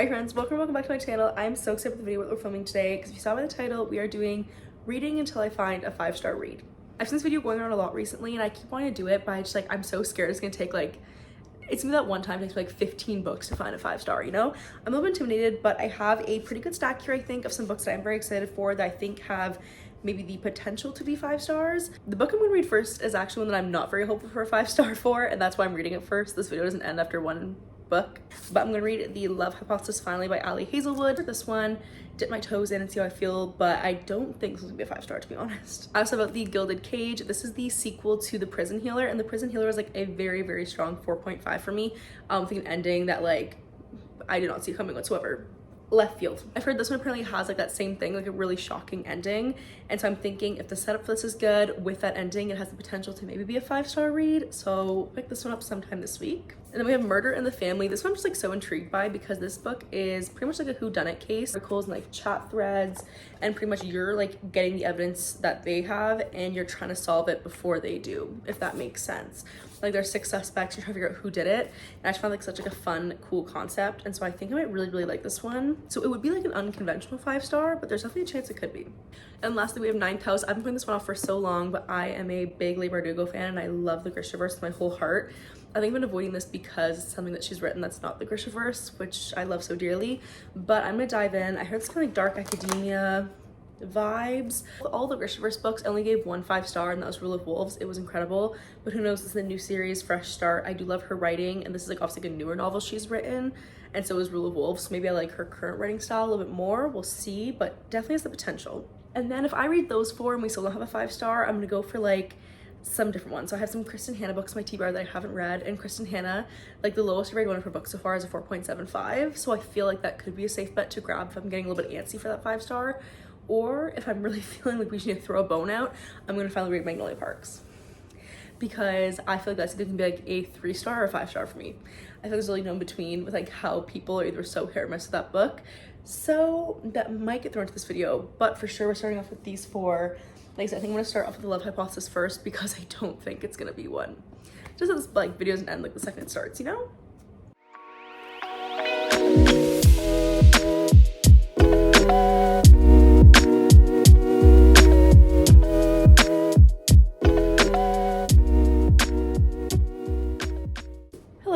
Alright friends, welcome back to my channel. I'm so excited for the video that we're filming today because if you saw by the title, we are doing reading until I find a 5-star read. I've seen this video going around a lot recently and I keep wanting to do it, but I just I'm so scared it's gonna take it's gonna be that one time it takes me 15 books to find a 5-star, you know? I'm a little bit intimidated, but I have a pretty good stack here, I think, of some books that I'm very excited for that I think have maybe the potential to be 5 stars. The book I'm gonna read first is actually one that I'm not very hopeful for a 5-star for, and that's why I'm reading it first. This video doesn't end after one book, but I'm gonna read The Love Hypothesis finally by Hazelwood. For this one, dip my toes in and see how I feel, but I don't think this is gonna be a 5-star, to be honest. I also have the Gilded Cage. This is the sequel to The Prison Healer, and The Prison Healer is a very strong 4.5 for me. With an ending that I did not see coming whatsoever. Left field. I've heard this one apparently has that same thing, a really shocking ending, and so I'm thinking if the setup for this is good with that ending, it has the potential to maybe be a 5-star read, so pick this one up sometime this week. And then we have Murder in the Family. This one I'm just so intrigued by because this book is pretty much a whodunit case, articles and chat threads, and pretty much you're getting the evidence that they have and you're trying to solve it before they do, if that makes sense. There's 6 suspects, you're trying to figure out who did it, and I just found such a fun, cool concept, and so I think I might really like this one. So it would be an unconventional 5-star, but there's definitely a chance it could be. And lastly, we have Ninth House. I've been putting this one off for so long, but I am a big Leigh Bardugo fan, and I love the Grishaverse with my whole heart. I think I've been avoiding this because it's something that she's written that's not the Grishaverse, which I love so dearly, but I'm gonna dive in. I heard it's kind of dark academia vibes. All the Grishaverse books, I only gave one 5-star, and that was Rule of Wolves. It was incredible, but who knows, this is a new series, fresh start. I do love her writing, and this is obviously a newer novel she's written, and so is Rule of Wolves, so maybe I like her current writing style a little bit more. We'll see, but definitely has the potential. And then if I read those 4 and we still don't have a 5-star, I'm gonna go for some different ones. So I have some Kristen Hanna books in my T-bar that I haven't read, and Kristen Hanna, the lowest rated one of her books so far is a 4.75, so I feel that could be a safe bet to grab if I'm getting a little bit antsy for that 5-star. Or if I'm really feeling we should throw a bone out, I'm gonna finally read Magnolia Parks, because I feel that's gonna be a 3-star or a 5-star for me. I feel there's really no in between with how people are either so hit or miss with that book, so that might get thrown into this video. But for sure, we're starting off with these 4. Like I said, I think I'm gonna start off with The Love Hypothesis first because I don't think it's gonna be one. Just so this video doesn't end the second it starts, you know?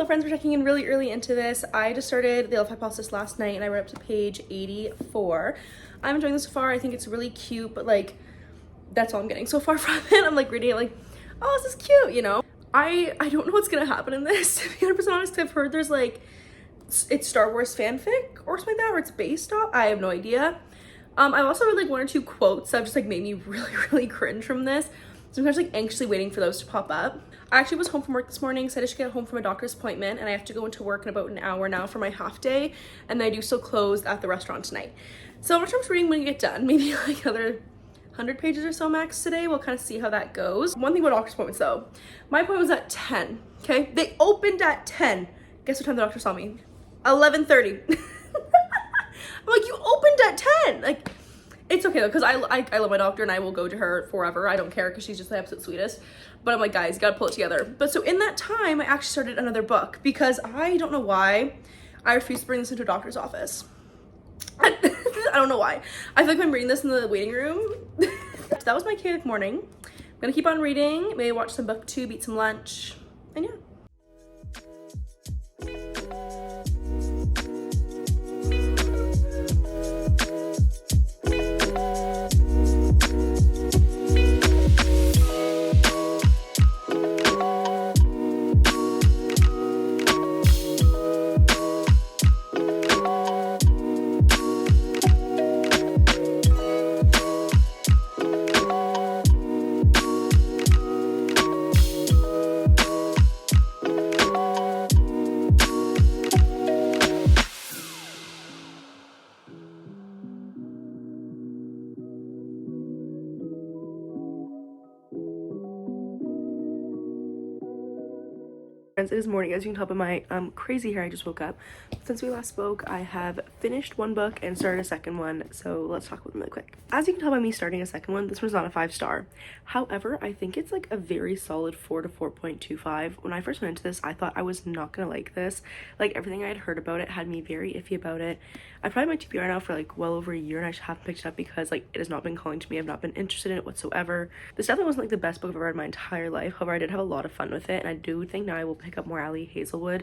Friends, we're checking in really early into this. I just started The Love Hypothesis last night and I read up to page 84. I'm enjoying this so far. I think it's really cute, but that's all I'm getting so far from it. I'm reading it oh, this is cute, you know? I don't know what's gonna happen in this, to be 100% honest. I've heard there's it's Star Wars fanfic or something like that, or it's based off. I have no idea. I've also read 1 or 2 quotes that have just made me really cringe from this. So I'm kind of anxiously waiting for those to pop up. I actually was home from work this morning, said I should get home from a doctor's appointment, and I have to go into work in about an hour now for my half day, and I do still close at the restaurant tonight. So I'm sure I'm reading when you get done, maybe another 100 pages or so max today. We'll kind of see how that goes. One thing about doctor's appointments though, my appointment was at 10, okay? They opened at 10. Guess what time the doctor saw me? 11:30. I'm you opened at 10. It's okay though, because I love my doctor and I will go to her forever. I don't care because she's just the absolute sweetest. But I'm guys, you gotta pull it together. But so in that time, I actually started another book because I don't know why I refuse to bring this into a doctor's office. I don't know why. I feel I'm reading this in the waiting room. So that was my chaotic morning. I'm gonna keep on reading, maybe watch some booktube, eat some lunch, and yeah. Friends, it is morning. As you can tell by my crazy hair, I just woke up. Since we last spoke, I have finished one book and started a second one, so let's talk about them really quick. As you can tell by me starting a second one, this one's not a 5-star. However, I think it's like a very solid 4 to 4.25. When I first went into this, I thought I was not gonna like this. Like, everything I had heard about it had me very iffy about it. I've probably my TBR now for like well over a year, and I just haven't picked it up because like it has not been calling to me. I've not been interested in it whatsoever. This definitely wasn't like the best book I've ever read in my entire life. However, I did have a lot of fun with it, and I do think now I will pick up more Hazelwood.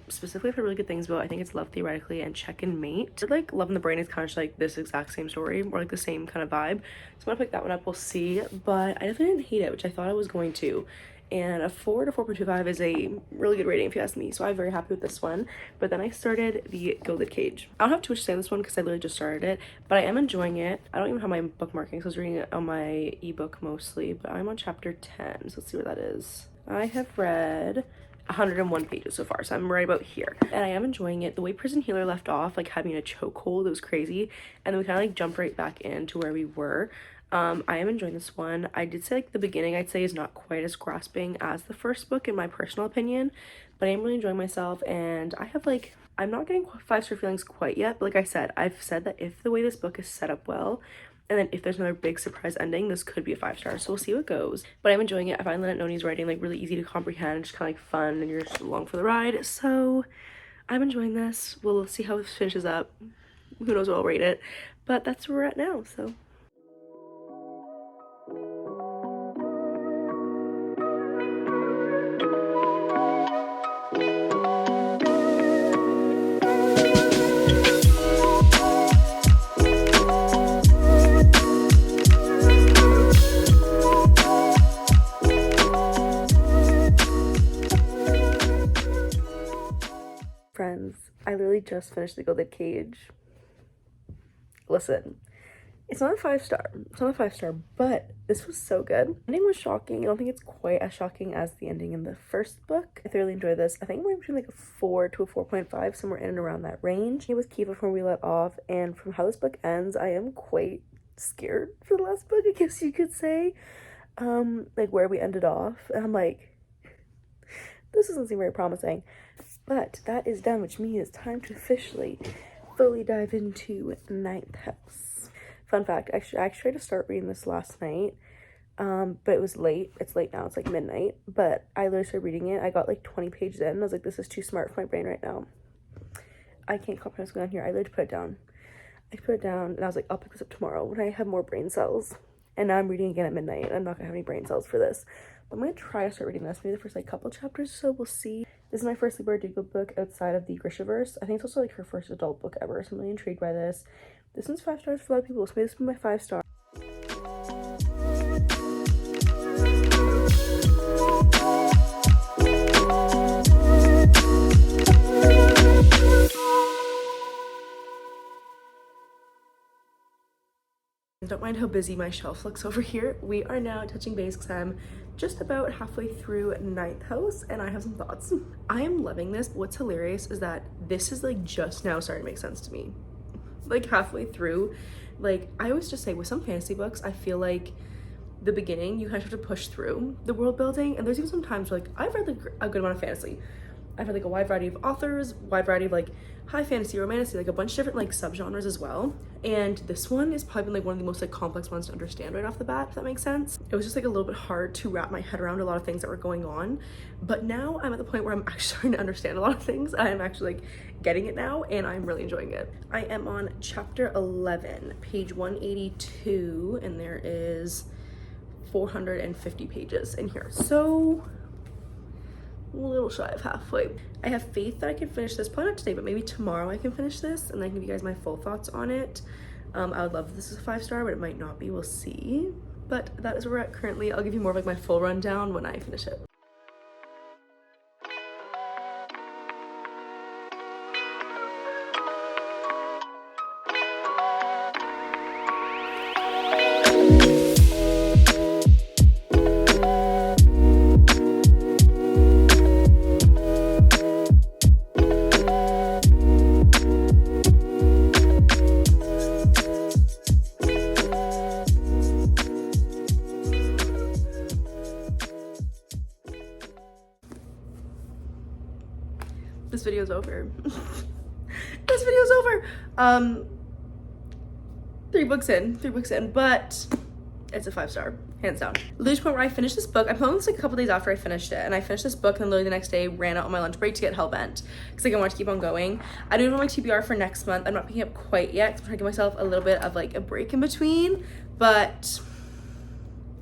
Specifically, I've heard really good things about. I think it's Love Theoretically and Check and Mate. Like Love in the Brain is kind of just like this exact same story, or like the same kind of vibe. So I'm gonna pick that one up, we'll see. But I definitely didn't hate it, which I thought I was going to. And a 4 to 4.25 is a really good rating if you ask me, so I'm very happy with this one. But then I started the Gilded Cage. I don't have too much to say on this one because I literally just started it, but I am enjoying it. I don't even have my bookmarking, so I was reading it on my ebook mostly, but I'm on chapter 10, so let's see where that is. I have read 101 pages so far, so I'm right about here, and I am enjoying it. The way Prison Healer left off, like having a chokehold, it was crazy, and then we kind of like jumped right back into where we were. I am enjoying this one. I did say like the beginning I'd say is not quite as grasping as the first book in my personal opinion, but I am really enjoying myself, and I have like, I'm not getting 5-star feelings quite yet, but like I said, I've said that if the way this book is set up well, and then if there's another big surprise ending, this could be a 5-star, so we'll see how it goes. But I'm enjoying it. I find Lynette Noni's writing like really easy to comprehend, just kind of like fun, and you're just along for the ride, so I'm enjoying this. We'll see how this finishes up. Who knows what I'll rate it, but that's where we're at now, so. Friends, I literally just finished the Gilded Cage. Listen, it's not a 5-star. It's not a 5-star, but this was so good. The ending was shocking. I don't think it's quite as shocking as the ending in the first book. I thoroughly enjoyed this. I think we're between like a 4 to a 4.5, somewhere in and around that range. It was Kiva from We Let Off, and from how this book ends, I am quite scared for the last book, I guess you could say. Like where we ended off, and I'm like, this doesn't seem very promising. But that is done, which means it's time to officially fully dive into Ninth House. Fun fact, I actually tried to start reading this last night, but it was late. It's late now, it's like midnight, but I literally started reading it. I got like 20 pages in. I was like, this is too smart for my brain right now. I can't comprehend what's going on here. I literally put it down. I put it down, and I was like, I'll pick this up tomorrow when I have more brain cells. And now I'm reading again at midnight, and I'm not gonna have any brain cells for this. But I'm gonna try to start reading this, maybe the first like couple chapters, so we'll see. This is my first like Bardugo book outside of the Grishaverse. I think it's also like her first adult book ever, so I'm really intrigued by this. This one's 5 stars for a lot of people, so maybe this will be my 5-star. Don't mind how busy my shelf looks over here. We are now touching base because I'm just about halfway through Ninth House, and I have some thoughts. I am loving this. What's hilarious is that this is like just now starting to make sense to me. Like halfway through, like I always just say with some fantasy books, I feel like the beginning you kind of have to push through the world building, and there's even some times where, like, I've read like a good amount of fantasy. I've had like a wide variety of authors, wide variety of like high fantasy, romantasy, like a bunch of different like subgenres as well. And this one is probably like one of the most like complex ones to understand right off the bat, if that makes sense. It was just like a little bit hard to wrap my head around a lot of things that were going on. But now I'm at the point where I'm actually starting to understand a lot of things. I'm actually like getting it now, and I'm really enjoying it. I am on chapter 11, page 182, and there is 450 pages in here. So a little shy of halfway. I have faith that I can finish this, probably not today, but maybe tomorrow I can finish this, and then I can give you guys my full thoughts on it. I would love if this is a 5-star, but it might not be, we'll see. But that is where we're at currently. I'll give you more of like my full rundown when I finish it. this video's over. This video's over. 3 books in, but it's a 5-star, hands down. Literally the point where I finished this book. I filmed this like a couple days after I finished it, and I finished this book and literally the next day ran out on my lunch break to get Hellbent because like I wanted to keep on going. I do have my TBR for next month. I'm not picking up quite yet. I'm trying to give myself a little bit of like a break in between, but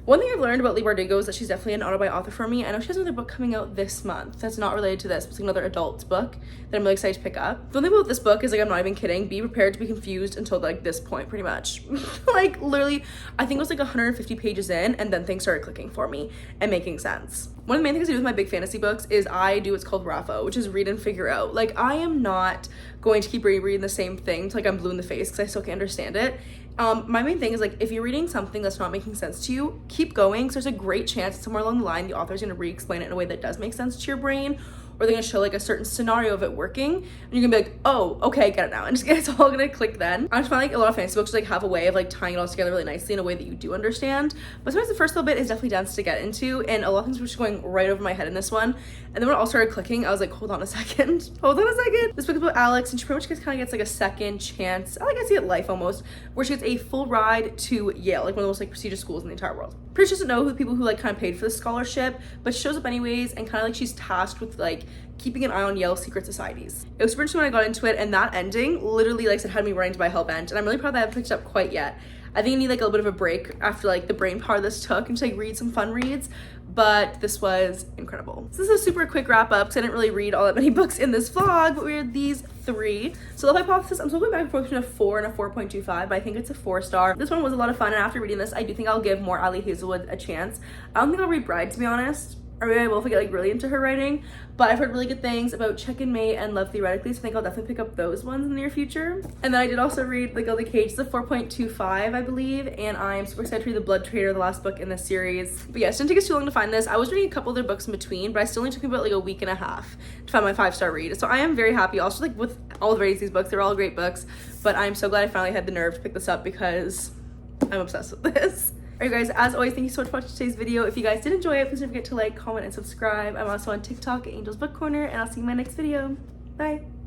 one thing I've learned about Leigh Bardugo is that she's definitely an auto-buy author for me. I know she has another book coming out this month that's not related to this, but it's like another adult book that I'm really excited to pick up. The only thing about this book is like, I'm not even kidding, be prepared to be confused until like this point pretty much. Like literally, I think it was like 150 pages in and then things started clicking for me and making sense. One of the main things I do with my big fantasy books is I do what's called RAFO, which is read and figure out. Like I am not going to keep rereading the same thing until like I'm blue in the face because I still can't understand it. My main thing is like, if you're reading something that's not making sense to you, keep going, because there's a great chance that somewhere along the line the author's going to re-explain it in a way that does make sense to your brain, or they're going to show like a certain scenario of it working, and you're gonna be like, oh, okay, I get it now, and it's all gonna click then. I just find like a lot of fantasy books like have a way of like tying it all together really nicely in a way that you do understand, but sometimes the first little bit is definitely dense to get into, and a lot of things were just going right over my head in this one, and then when it all started clicking, I was like, hold on a second. This book is about Alex, and she pretty much kind of gets like a second chance, I see it life almost, where she gets a full ride to Yale, like one of the most like prestigious schools in the entire world. Pretty sure she doesn't know who the people who like kind of paid for the scholarship, but she shows up anyways, and kind of like she's tasked with like keeping an eye on Yale secret societies. It was super interesting when I got into it, and that ending literally like said had me running to my Hellbent, and I'm really proud that I haven't picked it up quite yet. I think I need like a little bit of a break after like the brain power this took and just like read some fun reads, but this was incredible. So this is a super quick wrap up because I didn't really read all that many books in this vlog, but we read these 3. So Love Hypothesis, I'm still going back and forth between a 4 and a 4.25, but I think it's a 4-star. This one was a lot of fun, and after reading this, I do think I'll give more Ali Hazelwood a chance. I don't think I'll read Bride, to be honest. Or maybe I will if I get like really into her writing, but I've heard really good things about Check and Mate and Love Theoretically, so I think I'll definitely pick up those ones in the near future. And then I did also read The Gilded Cage, it's a 4.25, I believe, and I'm super excited to read The Blood Trader, the last book in this series. But yes, it didn't take us too long to find this. I was reading a couple other books in between, but I still only took me about like a week and a half to find my 5-star read. So I am very happy. Also, like with all the ratings of these books, they're all great books, but I'm so glad I finally had the nerve to pick this up because I'm obsessed with this. Alright guys, as always, thank you so much for watching today's video. If you guys did enjoy it, please don't forget to like, comment, and subscribe. I'm also on TikTok at Angel's Book Corner, and I'll see you in my next video. Bye!